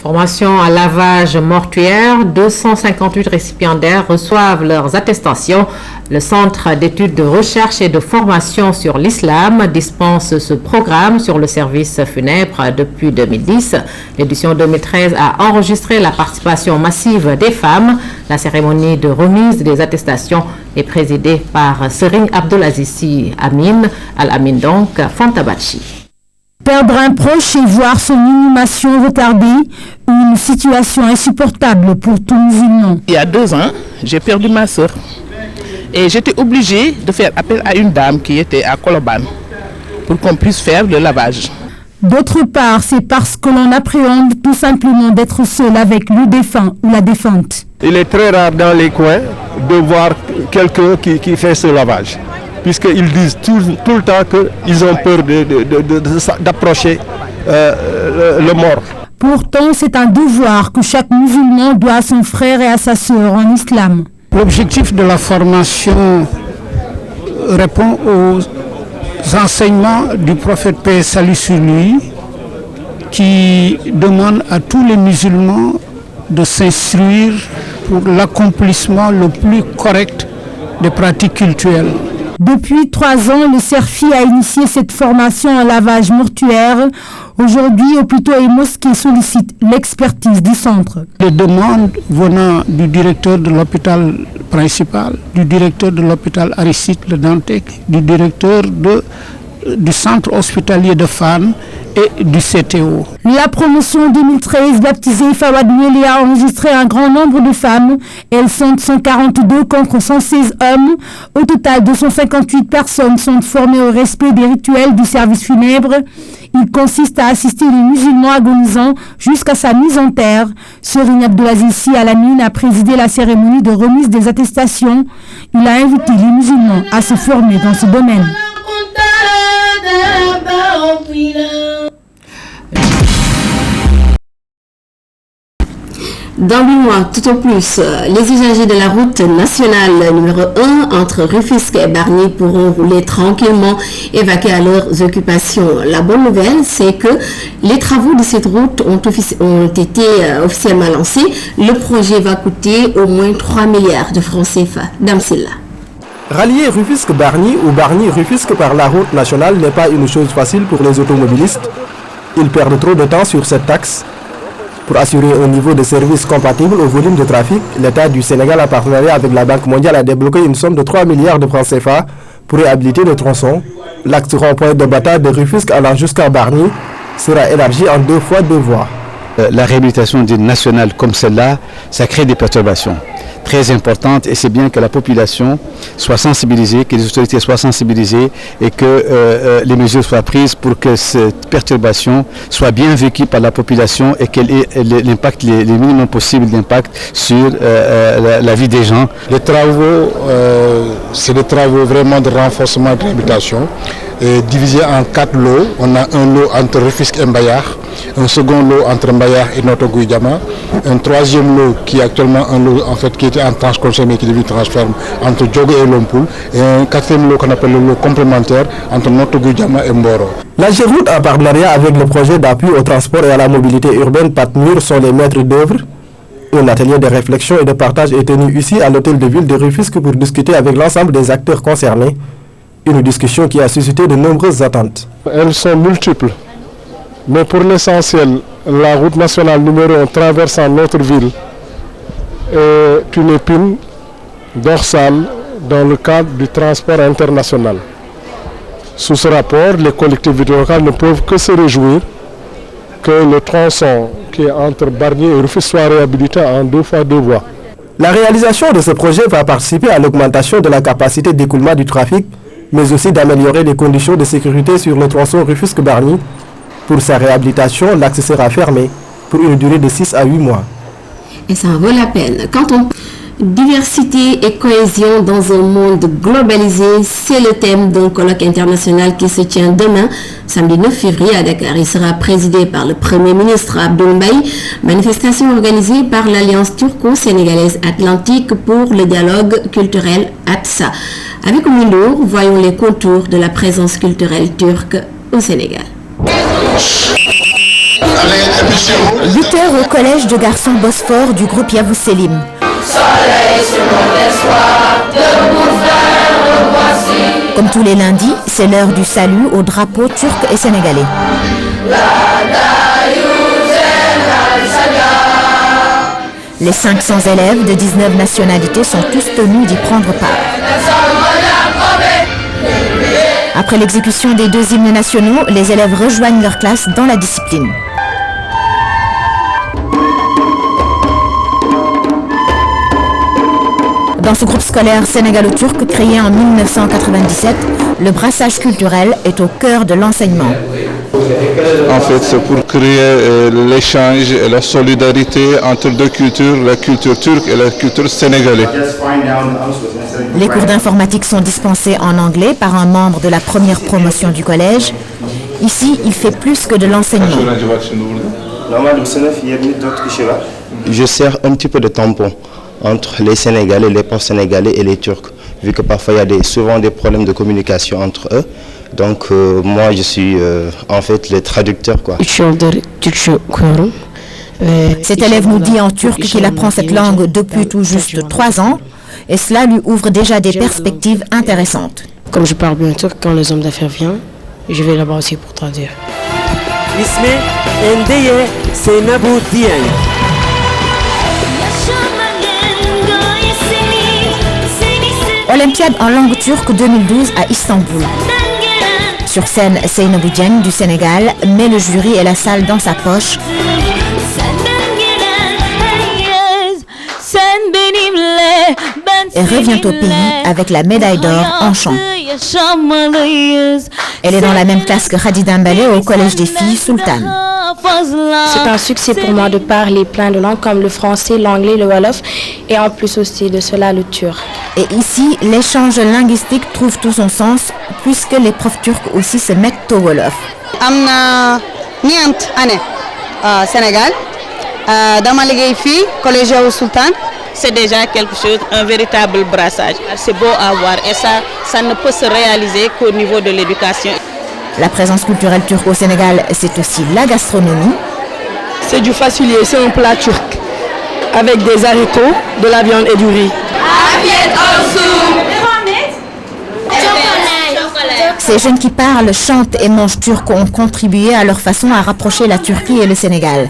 Formation à lavage mortuaire, 258 récipiendaires reçoivent leurs attestations. Le Centre d'études de recherche et de formation sur l'islam dispense ce programme sur le service funèbre depuis 2010. L'édition 2013 a enregistré la participation massive des femmes. La cérémonie de remise des attestations est présidée par Serigne Abdelaziz Amin, Al-Amin donc, Fantabachi. Perdre un proche et voir son inhumation retardée, une situation insupportable pour tout musulman. Il y a 2 ans, j'ai perdu ma soeur et j'étais obligée de faire appel à une dame qui était à Koloban pour qu'on puisse faire le lavage. D'autre part, c'est parce que l'on appréhende tout simplement d'être seul avec le défunt ou la défunte. Il est très rare dans les coins de voir quelqu'un qui fait ce lavage, puisqu'ils disent tout le temps qu'ils ont peur d'approcher le mort. Pourtant, c'est un devoir que chaque musulman doit à son frère et à sa sœur en islam. L'objectif de la formation répond aux enseignements du prophète paix et salut sur lui, qui demande à tous les musulmans de s'instruire pour l'accomplissement le plus correct des pratiques culturelles. Depuis 3 ans, le CERFI a initié cette formation en lavage mortuaire. Aujourd'hui, hôpitaux et mosquées sollicitent l'expertise du centre. Les demandes venant du directeur de l'hôpital principal, du directeur de l'hôpital Aristide Le Dantec, du directeur du centre hospitalier de Fann et du CTO. La promotion 2013 baptisée Fawad Weli a enregistré un grand nombre de femmes. Elles sont 142 contre 116 hommes. Au total, 258 personnes sont formées au respect des rituels du service funèbre. Il consiste à assister les musulmans agonisants jusqu'à sa mise en terre. Serigne Abdelaziz Alamine a présidé la cérémonie de remise des attestations. Il a invité les musulmans à se former dans ce domaine. Dans 8 mois, tout au plus, les usagers de la route nationale numéro 1 entre Rufisque et Bargny pourront rouler tranquillement et vaquer à leurs occupations. La bonne nouvelle, c'est que les travaux de cette route ont été officiellement lancés. Le projet va coûter au moins 3 milliards de francs CFA. Damsilla. Rallier Rufisque-Bargny ou Bargny-Rufisque par la route nationale n'est pas une chose facile pour les automobilistes. Ils perdent trop de temps sur cette axe. Pour assurer un niveau de service compatible au volume de trafic, l'État du Sénégal, en partenariat avec la Banque mondiale, a débloqué une somme de 3 milliards de francs CFA pour réhabiliter le tronçon. L'axe rond-point de bataille de Rufisque allant jusqu'à Bargny sera élargi en 2 fois 2 voies. La réhabilitation d'une nationale comme celle-là, ça crée des perturbations très importantes et c'est bien que la population soit sensibilisée, que les autorités soient sensibilisées et que les mesures soient prises pour que cette perturbation soit bien vécue par la population et qu'elle ait l'impact, les minimums possibles d'impact sur la vie des gens. Les travaux, c'est des travaux vraiment de renforcement de réhabilitation, divisés en 4 lots. On a un lot entre Rufisque et Mbayar, un second lot entre Mbayar et Notto Gouye Diama, un 3e lot qui est actuellement un lot en fait qui était en tranche consommée qui devient transforme entre Diogo et Lompoul, et un 4e lot qu'on appelle le lot complémentaire entre Notto Gouye Diama et Mboro. La Géroute, en partenariat avec le projet d'appui au transport et à la mobilité urbaine Patmur, sont les maîtres d'œuvre. Un atelier de réflexion et de partage est tenu ici à l'hôtel de ville de Rufisque pour discuter avec l'ensemble des acteurs concernés. Une discussion qui a suscité de nombreuses attentes. Elles sont multiples, mais pour l'essentiel, la route nationale numéro 1 traversant notre ville est une épine dorsale dans le cadre du transport international. Sous ce rapport, les collectivités locales ne peuvent que se réjouir que le tronçon qui est entre Bargny et Rufisque soit réhabilité en 2 fois 2 voies. La réalisation de ce projet va participer à l'augmentation de la capacité d'écoulement du trafic, mais aussi d'améliorer les conditions de sécurité sur le tronçon Rufisque-Bargny. Pour sa réhabilitation, l'axe sera fermé pour une durée de 6 à 8 mois. Et ça en vaut la peine. Quand on diversité et cohésion dans un monde globalisé, c'est le thème d'un colloque international qui se tient demain, samedi 9 février à Dakar. Il sera présidé par le Premier ministre Abdoul Mbaye. Manifestation organisée par l'Alliance turco-sénégalaise atlantique pour le dialogue culturel ATSA. Avec Oumindour, voyons les contours de la présence culturelle turque au Sénégal. 8 heures au collège de garçons Bosphore du groupe Yavuz Selim. Comme tous les lundis, c'est l'heure du salut aux drapeaux turcs et sénégalais. Les 500 élèves de 19 nationalités sont tous tenus d'y prendre part. Après l'exécution des 2 hymnes nationaux, les élèves rejoignent leur classe dans la discipline. Dans ce groupe scolaire sénégalo-turc créé en 1997, le brassage culturel est au cœur de l'enseignement. En fait, c'est pour créer l'échange et la solidarité entre deux cultures, la culture turque et la culture sénégalaise. Les cours d'informatique sont dispensés en anglais par un membre de la première promotion du collège. Ici, il fait plus que de l'enseignement. Je sers un petit peu de tampon entre les Sénégalais, les Sénégalais et les Turcs, vu que parfois il y a souvent des problèmes de communication entre eux. Donc moi je suis en fait le traducteur, quoi. Cet élève nous dit en turc qu'il apprend cette langue depuis tout juste 3 ans et cela lui ouvre déjà des perspectives intéressantes. Comme je parle bien turc, quand les hommes d'affaires viennent, je vais là-bas aussi pour traduire. Olympiade en langue turque 2012 à Istanbul. Sur scène, Seynabou Dieng du Sénégal met le jury et la salle dans sa poche. Et revient au pays avec la médaille d'or en chant. Elle est dans la même classe que Khadi Dembélé au collège des filles Sultan. C'est un succès pour moi de parler plein de langues comme le français, l'anglais, le wolof et en plus aussi de cela le turc. Et ici, l'échange linguistique trouve tout son sens puisque les profs turcs aussi se mettent au wolof. Amna niant ane Sénégal dama liggéey fii collège au Sultan. C'est déjà quelque chose, un véritable brassage. C'est beau à voir et ça ne peut se réaliser qu'au niveau de l'éducation. La présence culturelle turque au Sénégal, c'est aussi la gastronomie. C'est du fasullier, c'est un plat turc avec des haricots, de la viande et du riz. Ces jeunes qui parlent, chantent et mangent turc ont contribué à leur façon à rapprocher la Turquie et le Sénégal.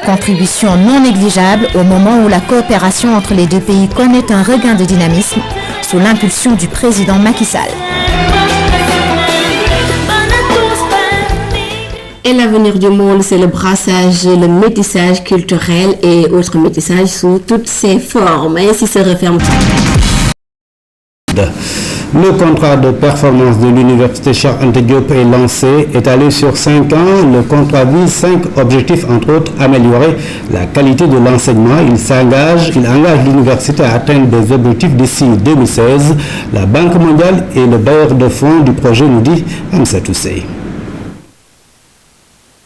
Contribution non négligeable au moment où la coopération entre les deux pays connaît un regain de dynamisme sous l'impulsion du président Macky Sall. Et l'avenir du monde, c'est le brassage, le métissage culturel et autres métissages sous toutes ses formes. Et ainsi se referme. Le contrat de performance de l'université Cheikh Anta Diop est lancé, étalé sur 5 ans. Le contrat vise 5 objectifs, entre autres, améliorer la qualité de l'enseignement. Il engage l'université à atteindre des objectifs d'ici 2016. La Banque mondiale est le bailleur de fonds du projet, nous dit Amsa Toussé.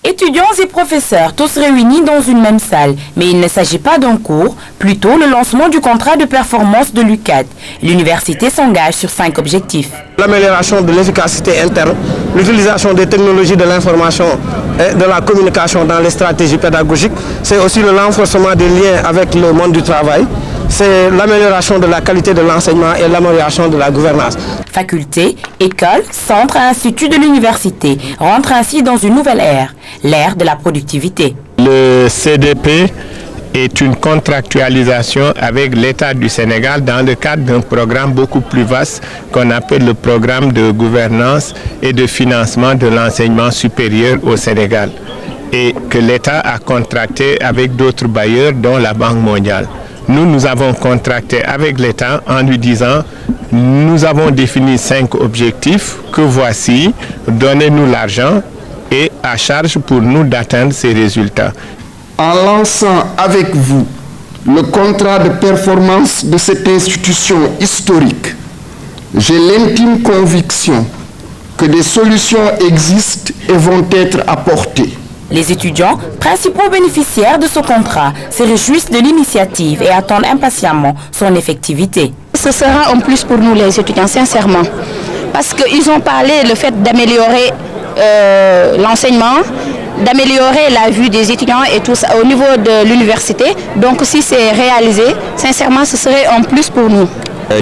Étudiants et professeurs, tous réunis dans une même salle. Mais il ne s'agit pas d'un cours, plutôt le lancement du contrat de performance de l'UCAD. L'université s'engage sur 5 objectifs. L'amélioration de l'efficacité interne, l'utilisation des technologies de l'information et de la communication dans les stratégies pédagogiques. C'est aussi le renforcement des liens avec le monde du travail. C'est l'amélioration de la qualité de l'enseignement et l'amélioration de la gouvernance. Facultés, écoles, centres et instituts de l'université rentrent ainsi dans une nouvelle ère, l'ère de la productivité. Le CDP est une contractualisation avec l'État du Sénégal dans le cadre d'un programme beaucoup plus vaste qu'on appelle le programme de gouvernance et de financement de l'enseignement supérieur au Sénégal et que l'État a contracté avec d'autres bailleurs dont la Banque mondiale. Nous avons contracté avec l'État en lui disant nous avons défini 5 objectifs que voici, donnez-nous l'argent et à charge pour nous d'atteindre ces résultats. En lançant avec vous le contrat de performance de cette institution historique, j'ai l'intime conviction que des solutions existent et vont être apportées. Les étudiants, principaux bénéficiaires de ce contrat, se réjouissent de l'initiative et attendent impatiemment son effectivité. Ce sera un plus pour nous les étudiants, sincèrement, parce qu'ils ont parlé le fait d'améliorer l'enseignement d'améliorer la vue des étudiants et tout ça au niveau de l'université. Donc si c'est réalisé, sincèrement, ce serait un plus pour nous.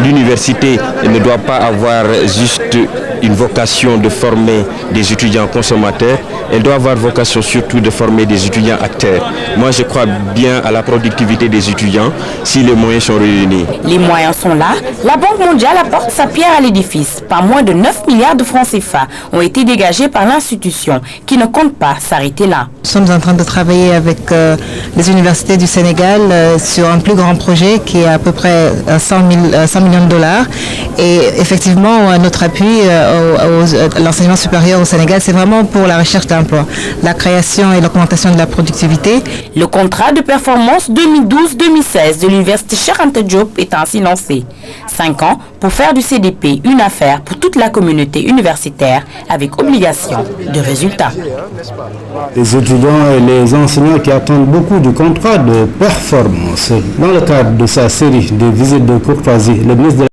L'université ne doit pas avoir juste une vocation de former des étudiants consommateurs, elle doit avoir vocation surtout de former des étudiants acteurs. Moi je crois bien à la productivité des étudiants si les moyens sont réunis. Les moyens sont là, la Banque mondiale apporte sa pierre à l'édifice. Pas moins de 9 milliards de francs CFA ont été dégagés par l'institution qui ne compte pas s'arrêter là. Nous sommes en train de travailler avec les universités du Sénégal sur un plus grand projet qui est à peu près 100 millions de dollars. Et effectivement, notre appui à l'enseignement supérieur au Sénégal, c'est vraiment pour la recherche d'emploi, la création et l'augmentation de la productivité. Le contrat de performance 2012-2016 de l'université Cheikh Anta Diop est ainsi lancé. 5 ans pour faire du CDP une affaire pour toute la communauté universitaire avec obligation de résultats. Les étudiants et les enseignants qui attendent beaucoup du contrat de performance. Dans le cadre de sa série de visites de courtoisie, le ministre de